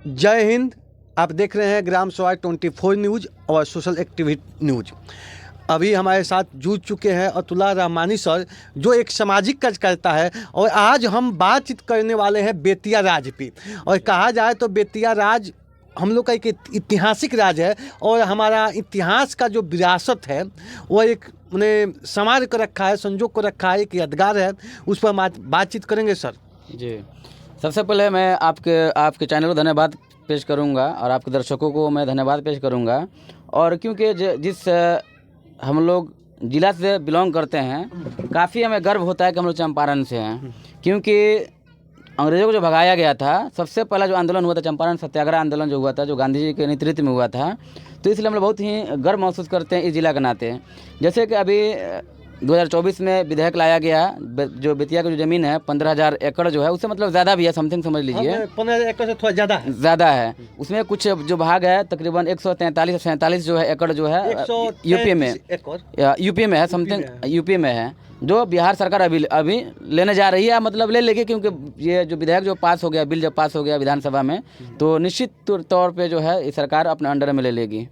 जय हिंद। आप देख रहे हैं ग्राम स्वराज 24 न्यूज़ और सोशल एक्टिविटी न्यूज़। अभी हमारे साथ जुड़ चुके हैं अतुल्ला रहमानी सर, जो एक सामाजिक कार्यकर्ता है, और आज हम बातचीत करने वाले हैं बेतिया राज पे। और कहा जाए तो बेतिया राज हम लोग का एक ऐतिहासिक राज है, और हमारा इतिहास का जो विरासत है वो एक मैंने संवार कर रखा है, संजो कर रखा है, एक यादगार है। उस पर बातचीत करेंगे सर। जी, सबसे पहले मैं आपके चैनल को धन्यवाद पेश करूंगा और आपके दर्शकों को मैं धन्यवाद पेश करूंगा। और क्योंकि जिस हम लोग जिला से बिलोंग करते हैं, काफ़ी हमें गर्व होता है कि हम लोग चंपारण से हैं, क्योंकि अंग्रेज़ों को जो भगाया गया था, सबसे पहला जो आंदोलन हुआ था चंपारण सत्याग्रह आंदोलन जो हुआ था, जो गांधी जी के नेतृत्व में हुआ था। तो इसलिए हम लोग बहुत ही गर्व महसूस करते हैं इस जिला के नाते। जैसे कि अभी 2024 में विधेयक लाया गया, जो बेतिया की जो ज़मीन है 15,000 एकड़ जो है, उससे मतलब ज़्यादा भी है, समथिंग समझ लीजिए 15 एकड़ से थोड़ा ज़्यादा है। उसमें कुछ जो भाग है तकरीबन 143-47 जो है एकड़ जो है यूपी में है, समथिंग यूपी में है, जो बिहार सरकार अभी लेने जा रही है, मतलब ले लेगी, क्योंकि ये जो विधेयक जो पास हो गया, बिल जब पास हो गया विधानसभा में, तो निश्चित तौर पे जो है सरकार अपने अंडर में ले लेगी।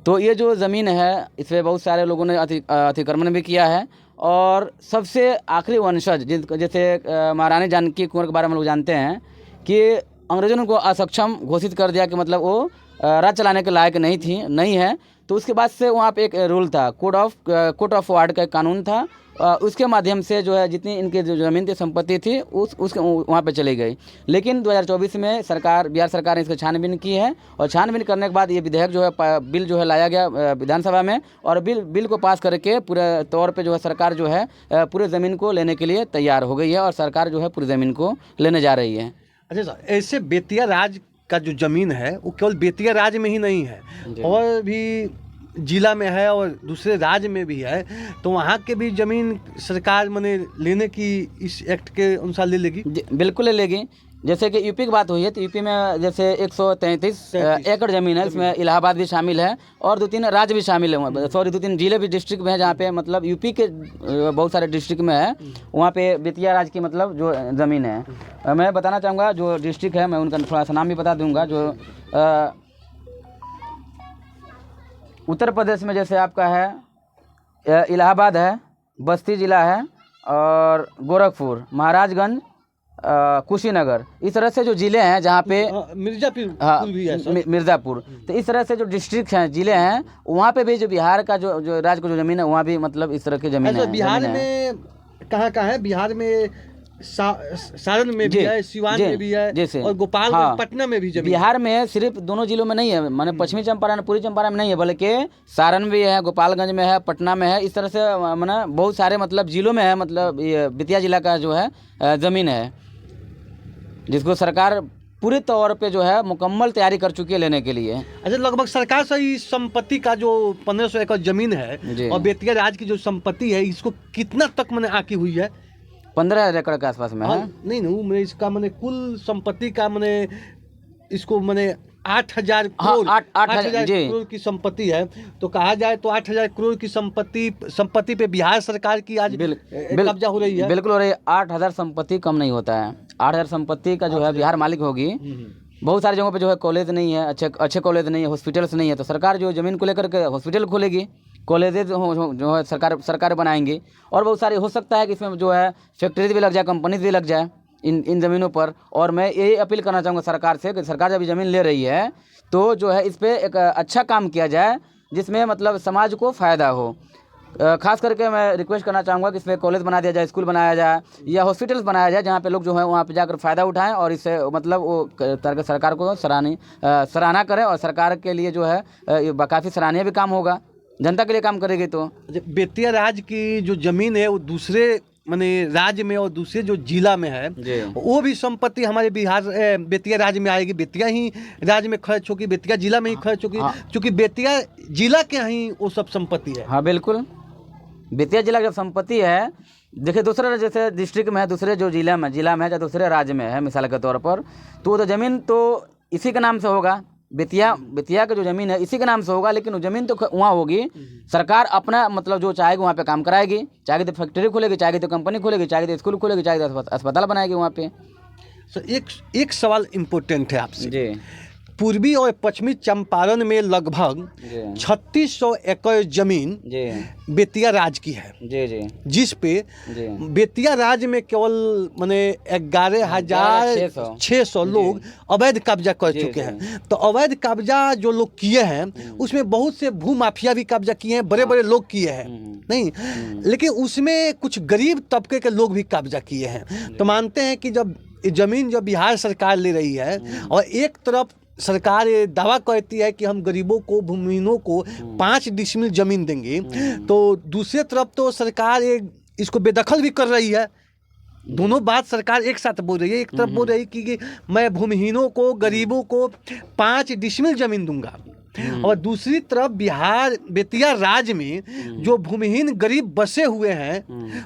तो ये जो ज़मीन है, इस पर बहुत सारे लोगों ने अतिक्रमण भी किया है। और सबसे आखिरी वंशज जैसे महारानी जानकी कुंवर के बारे में लोग जानते हैं कि अंग्रेजों ने उनको असक्षम घोषित कर दिया कि मतलब वो राज चलाने के लायक नहीं है। तो उसके बाद से वहाँ पे एक रूल था, कोड ऑफ वार्ड का एक कानून था। उसके माध्यम से जो है जितनी इनके जो ज़मीन की संपत्ति थी उसके वहाँ पे चली गई। लेकिन 2024 में बिहार सरकार ने इसको छानबीन की है, और छानबीन करने के बाद ये विधेयक जो है बिल जो है लाया गया विधानसभा में, और बिल को पास करके पूरे तौर पे जो है सरकार जो है पूरे ज़मीन को लेने के लिए तैयार हो गई है, और सरकार जो है पूरी ज़मीन को लेने जा रही है। अच्छा सर, ऐसे बेतिया राज का जो ज़मीन है वो केवल बेतिया राज में ही नहीं है, और भी जिला में है और दूसरे राज्य में भी है। तो वहाँ के भी ज़मीन सरकार मने लेने की इस एक्ट के अनुसार ले लेगी? बिल्कुल ले लेगी। जैसे कि यूपी की बात हुई है, तो यूपी में जैसे 133 एकड़ ज़मीन है, इसमें इलाहाबाद भी शामिल है और 2-3 राज्य भी शामिल है, 2-3 जिले भी डिस्ट्रिक्ट में है, जहाँ पे मतलब यूपी के बहुत सारे डिस्ट्रिक्ट में है, वहाँ पे बेतिया राज की मतलब जो ज़मीन है। मैं बताना चाहूँगा जो डिस्ट्रिक्ट है, मैं उनका थोड़ा सा नाम भी बता दूँगा। जो उत्तर प्रदेश में जैसे आपका है इलाहाबाद है, बस्ती ज़िला है, और गोरखपुर, महाराजगंज, कुशीनगर, इस तरह से जो ज़िले हैं जहाँ पे मिर्ज़ापुर भी है, मिर्ज़ापुर। तो इस तरह से जो डिस्ट्रिक्ट हैं, ज़िले हैं, वहाँ पे भी जो बिहार का जो राज्य को जो ज़मीन है, वहाँ भी मतलब इस तरह की ज़मीन है। बिहार में कहाँ है? बिहार में सारण में भी है, सिवान में भी है, जैसे और गोपालगंज, पटना में भी जमीन। बिहार में सिर्फ दोनों जिलों में नहीं है, माने पश्चिमी चंपारण, पूर्वी चंपारण में नहीं है, बल्कि सारण भी है, गोपालगंज में है, पटना में है। इस तरह से माने बहुत सारे मतलब जिलों में है, मतलब ये बेतिया जिला का जो है ज़मीन है, जिसको सरकार पूरे तौर पे जो है मुकम्मल तैयारी कर चुकी है लेने के लिए। अच्छा, लगभग सरकार से इस संपत्ति का जो 1500 एकड़ जमीन है और बेतिया राज की जो संपत्ति है, इसको कितना तक मैंने आकी हुई है? 15,000 एकड़ के आसपास में है। नहीं, मैंने इसका मैंने कुल संपत्ति का मैंने इसको मैंने 8,000 करोड़, 8,000 करोड़ की संपत्ति है। तो कहा जाए तो 8,000 करोड़ की संपत्ति पे बिहार सरकार की आज कब्जा हो रही है। बिल्कुल हो रही है। 8,000 संपत्ति कम नहीं होता है। 8,000 संपत्ति का जो है बिहार मालिक होगी। बहुत सारी जगहों पे जो है कॉलेज नहीं है, अच्छे कॉलेज नहीं है, हॉस्पिटल्स नहीं है, तो सरकार जो ज़मीन को लेकर के हॉस्पिटल खोलेगी, कॉलेजेज जो है सरकार बनाएंगी। और बहुत सारी हो सकता है कि इसमें जो है फैक्ट्रीज भी लग जाए, कंपनीज भी लग जाए इन ज़मीनों पर। और मैं यही अपील करना चाहूँगा सरकार से कि सरकार जब ज़मीन ले रही है तो जो है इस पर एक अच्छा काम किया जाए, जिसमें मतलब समाज को फ़ायदा हो। खास करके मैं रिक्वेस्ट करना चाहूँगा कि इसमें कॉलेज बना दिया जाए, स्कूल बनाया जाए, या हॉस्पिटल्स बनाया जाए, जहाँ पे लोग जो है वहाँ पे जाकर फ़ायदा उठाएं, और इससे मतलब वो सरकार को सराहना करें, और सरकार के लिए जो है काफ़ी सराहनीय भी काम होगा, जनता के लिए काम करेगी। तो बेतिया राज की जो जमीन है वो दूसरे माने राज्य में और दूसरे जो जिला में है, वो भी संपत्ति हमारे बिहार बेतिया राज्य में आएगी। बेतिया ही राज्य में खर्च होगी, बेतिया जिला में ही खर्च होगी, क्योंकि बेतिया जिला के ही वो सब संपत्ति है। हाँ बिल्कुल, बेतिया जिला की संपत्ति है। देखिए दूसरे जैसे डिस्ट्रिक्ट में है, दूसरे जो जिला में है, या दूसरे राज्य में है, मिसाल के तौर पर, तो ज़मीन तो इसी के नाम से होगा। बेतिया का जो ज़मीन है इसी के नाम से होगा, लेकिन वो ज़मीन तो वहाँ होगी, सरकार अपना मतलब जो चाहेगी वहाँ पे काम कराएगी, चाहे तो फैक्ट्री खोलेगी, चाहे तो कंपनी खोलेगी, चाहे तो स्कूल खोलेगी, चाहे तो अस्पताल बनाएगी वहाँ पे। तो एक सवाल इम्पोर्टेंट है आपसे। जी पूर्वी और पश्चिमी चंपारण में लगभग जी 3600 एकड़ जमीन जी बेतिया राज की है, जी जी जिस पे जी बेतिया राज में केवल माने 11,600 लोग अवैध कब्जा कर जी, चुके जी। हैं। तो अवैध कब्जा जो लोग किए हैं उसमें बहुत से भू माफिया भी कब्जा किए हैं, बड़े बड़े लोग किए हैं, नहीं, लेकिन उसमें कुछ गरीब तबके के लोग भी कब्जा किए हैं। तो मानते हैं कि जब जमीन जो बिहार सरकार ले रही है और एक तरफ सरकार ये दावा करती है कि हम गरीबों को, भूमिहीनों को 5 डिसमिल जमीन देंगे, तो दूसरी तरफ तो सरकार ये इसको बेदखल भी कर रही है। दोनों बात सरकार एक साथ बोल रही है। एक तरफ बोल रही है कि मैं भूमिहीनों को, गरीबों को 5 डिसमिल जमीन दूंगा, और दूसरी तरफ बिहार बेतिया राज्य में जो भूमिहीन गरीब बसे हुए हैं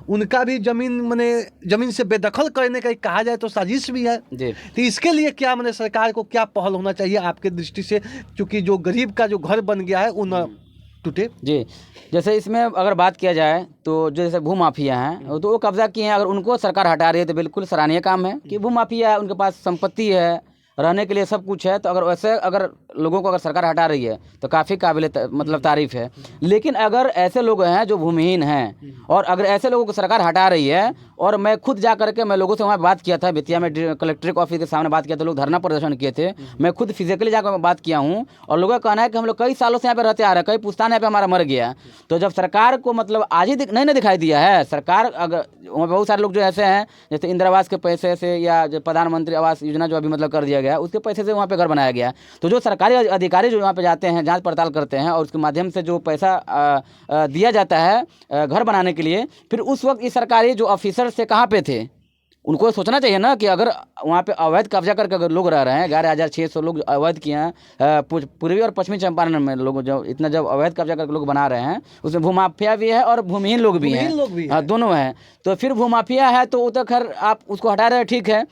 उनका भी जमीन से बेदखल करने का कहा जाए तो साजिश भी है। जी तो इसके लिए क्या सरकार को क्या पहल होना चाहिए आपके दृष्टि से, क्योंकि जो गरीब का जो घर बन गया है वो न टूटे? जी, जैसे इसमें अगर बात किया जाए तो जो जैसे भू माफिया हैं तो वो कब्जा किए हैं, अगर उनको सरकार हटा रही है तो बिल्कुल सराहनीय काम है कि भू माफिया है, उनके पास संपत्ति है, रहने के लिए सब कुछ है। तो अगर वैसे अगर लोगों को अगर सरकार हटा रही है तो काफ़ी काबिल मतलब तारीफ है। लेकिन अगर ऐसे लोग हैं जो भूमिहीन हैं और अगर ऐसे लोगों को सरकार हटा रही है, और मैं खुद जा करके मैं लोगों से वहाँ बात किया था, बेतिया में कलेक्ट्रेट ऑफिस के सामने बात किया था, लोग धरना प्रदर्शन किए थे, मैं खुद फिजिकली जाकर बात किया हूँ, और लोगों का कहना है कि हम लोग कई सालों से यहाँ पे रहते आ रहे हैं, कई पुश्तान यहाँ पे हमारा मर गया। तो जब सरकार को मतलब आज ही नहीं दिखाई दिया है, सरकार अगर वहाँ बहुत सारे लोग जो ऐसे हैं जैसे इंदिरा आवास के पैसे से या जो प्रधानमंत्री आवास योजना जो अभी मतलब कर दिया गया उसके पैसे से वहाँ पे घर बनाया गया। तो जो सरकारी अधिकारी जो वहाँ पे जाते हैं, जांच पड़ताल करते हैं और उसके माध्यम से जो पैसा दिया जाता है घर बनाने के लिए, फिर उस वक्त इस सरकारी जो ऑफिसर से कहाँ पे थे, उनको सोचना चाहिए ना कि अगर वहाँ पे अवैध कब्जा करके अगर लोग रह रहे हैं, 11,600 लोग अवैध किए हैं पूर्वी और पश्चिमी चंपारण में, लोग जो इतना जब अवैध कब्जा करके लोग बना रहे हैं उसमें भूमाफिया भी है और भूमिहीन लोग भी हैं, हाँ दोनों हैं। तो फिर भूमाफिया है तो वो तो खैर आप उसको हटा रहे हैं, ठीक है,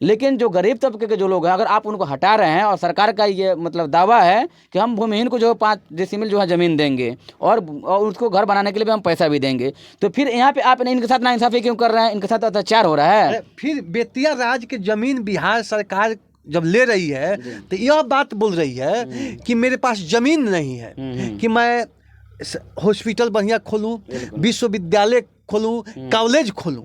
लेकिन जो गरीब तबके के जो लोग हैं अगर आप उनको हटा रहे हैं और सरकार का ये मतलब दावा है कि हम भूमिहीन को जो 5 डिसमिल जो है ज़मीन देंगे और उसको घर बनाने के लिए भी हम पैसा भी देंगे, तो फिर यहाँ पे आप इनके साथ नाइंसाफ़ी क्यों कर रहे हैं? इनके साथ अत्याचार हो रहा है। फिर बेतिया राज्य की जमीन बिहार सरकार जब ले रही है तो यह बात बोल रही है कि मेरे पास जमीन नहीं है कि मैं हॉस्पिटल बढ़िया खोलूं, विश्वविद्यालय खोलूं, कॉलेज खोलूं,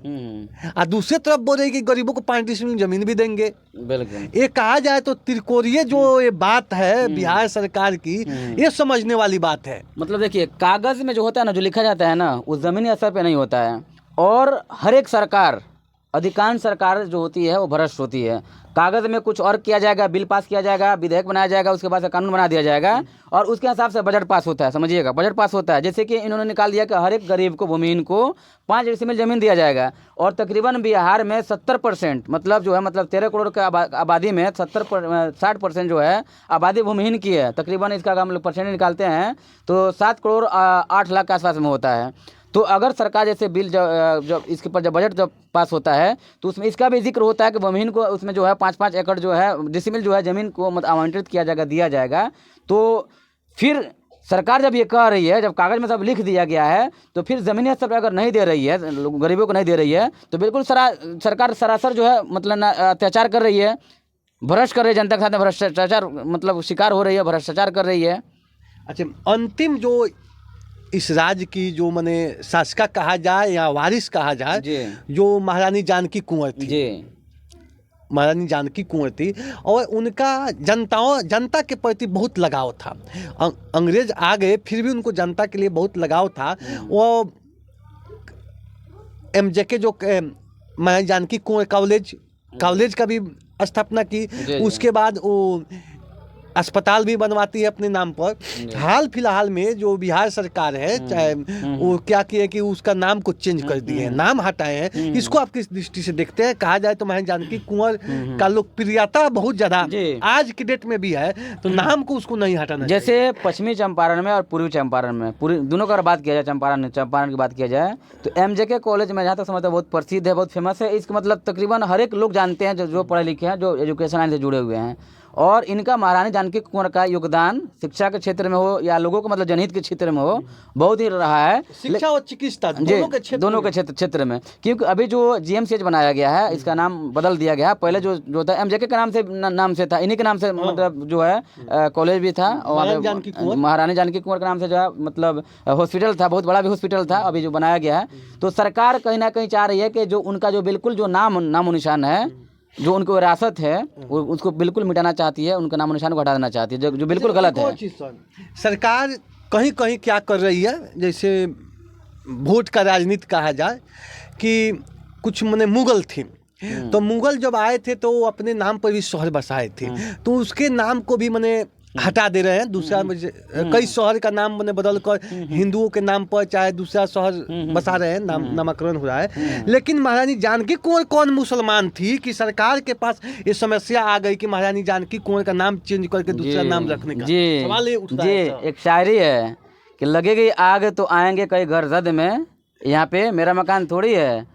और दूसरे तरफ बोल रही कि गरीबों को 5 डिसमिल जमीन भी देंगे। बिल्कुल, ये कहा जाए तो त्रिकोणीय जो ये बात है बिहार सरकार की, ये समझने वाली बात है। मतलब देखिए, कागज में जो होता है ना, जो लिखा जाता है ना, वो जमीनी स्तर पे नहीं होता है। और हर एक सरकार, अधिकांश सरकार जो होती है वो भ्रष्ट होती है। कागज में कुछ और किया जाएगा, बिल पास किया जाएगा, विधेयक बनाया जाएगा, उसके बाद से कानून बना दिया जाएगा और उसके हिसाब से बजट पास होता है। समझिएगा, बजट पास होता है। जैसे कि इन्होंने निकाल दिया कि हर एक गरीब को, भूमिहीन को 5 डिसमिल जमीन दिया जाएगा, और तकरीबन बिहार में 70% मतलब जो है, मतलब 13 करोड़ के आबादी में 60% जो है आबादी भूमिहीन की है। तकरीबन इसका अगर हम लोग परसेंट निकालते हैं तो 7 करोड़ 8 लाख के आसपास में होता है। तो अगर सरकार जैसे बिल जब इसके ऊपर जब बजट जब पास होता है तो उसमें इसका भी जिक्र होता है कि भूमिहीन को उसमें जो है 5-5 एकड़ जो है डिसमिल जो है ज़मीन को आवंटित किया जाएगा, दिया जाएगा। तो फिर सरकार जब ये कह रही है, जब कागज़ में सब लिख दिया गया है, तो फिर ज़मीनी स्तर पर अगर नहीं दे रही है, गरीबों को नहीं दे रही है, तो बिल्कुल सरकार सरासर जो है मतलब अत्याचार कर रही है, भ्रष्ट कर रही है, जनता के साथ भ्रष्टाचार मतलब शिकार हो रही है, भ्रष्टाचार कर रही है। अच्छा, अंतिम जो इस राज्य की जो माने शासिका कहा जाए या वारिस कहा जाए, जो महारानी जानकी कुंवर थी जी, महारानी जानकी कुंवर थी, और उनका जनता के प्रति बहुत लगाव था। अंग्रेज आ गए फिर भी उनको जनता के लिए बहुत लगाव था। वो MJK जो महारानी जानकी कुंवर कॉलेज का भी स्थापना की, उसके बाद वो अस्पताल भी बनवाती है अपने नाम पर। हाल फिलहाल में जो बिहार सरकार है, चाहे वो क्या किए कि उसका नाम को चेंज कर दिए हैं, नाम हटाए हैं। इसको आप किस दृष्टि से देखते हैं? कहा जाए तो महारानी जानकी कुंवर का लोकप्रियता बहुत ज्यादा आज की डेट में भी है, तो नाम को उसको नहीं हटाना। जैसे पश्चिमी चंपारण में और पूर्वी चंपारण में, दोनों का बात किया जाए, चंपारण की बात किया जाए तो MJK कॉलेज में जहाँ तक समझता है बहुत प्रसिद्ध है, बहुत फेमस है। इसका मतलब तकरीबन हर एक लोग जानते हैं, जो पढ़े लिखे हैं, जो एजुकेशन लाइन से जुड़े हुए हैं। और इनका महारानी जानकी कुंवर का योगदान शिक्षा के क्षेत्र में हो या लोगों को मतलब जनहित के क्षेत्र में हो, बहुत ही रहा है। शिक्षा और चिकित्सा जी, दोनों के क्षेत्र में, क्योंकि अभी जो GMCH बनाया गया है इसका नाम बदल दिया गया है। पहले जो था MJK के नाम से था, इन्हीं के नाम से मतलब जो है कॉलेज भी था और महारानी जानकी कुंवर के नाम से जो है मतलब हॉस्पिटल था, बहुत बड़ा भी हॉस्पिटल था अभी जो बनाया गया है। तो सरकार कहीं ना कहीं चाह रही है कि जो उनका जो बिल्कुल जो नामो निशान है, जो उनको विरासत है, उसको बिल्कुल मिटाना चाहती है, उनका नामो निशान को हटा देना चाहती है, जो बिल्कुल गलत है। सरकार कहीं कहीं क्या कर रही है, जैसे वोट का राजनीति कहा जाए कि कुछ मने मुगल थे, तो मुगल जब आए थे तो वो अपने नाम पर भी शहर बसाए थे, तो उसके नाम को भी मने हटा दे रहे हैं। दूसरा कई शहर का नाम मने बदल कर हिंदुओं के नाम पर चाहे दूसरा शहर बसा रहे हैं, नामकरण हो रहा है। लेकिन महारानी जानकी कुंवर कौन मुसलमान थी कि सरकार के पास ये समस्या आ गई कि महारानी जानकी कुंवर का नाम चेंज करके दूसरा नाम रखने का सवाल ये उठता है। एक शायरी है कि लगेगी आग तो आएंगे कई घर जद में, यहाँ पे मेरा मकान थोड़ी है।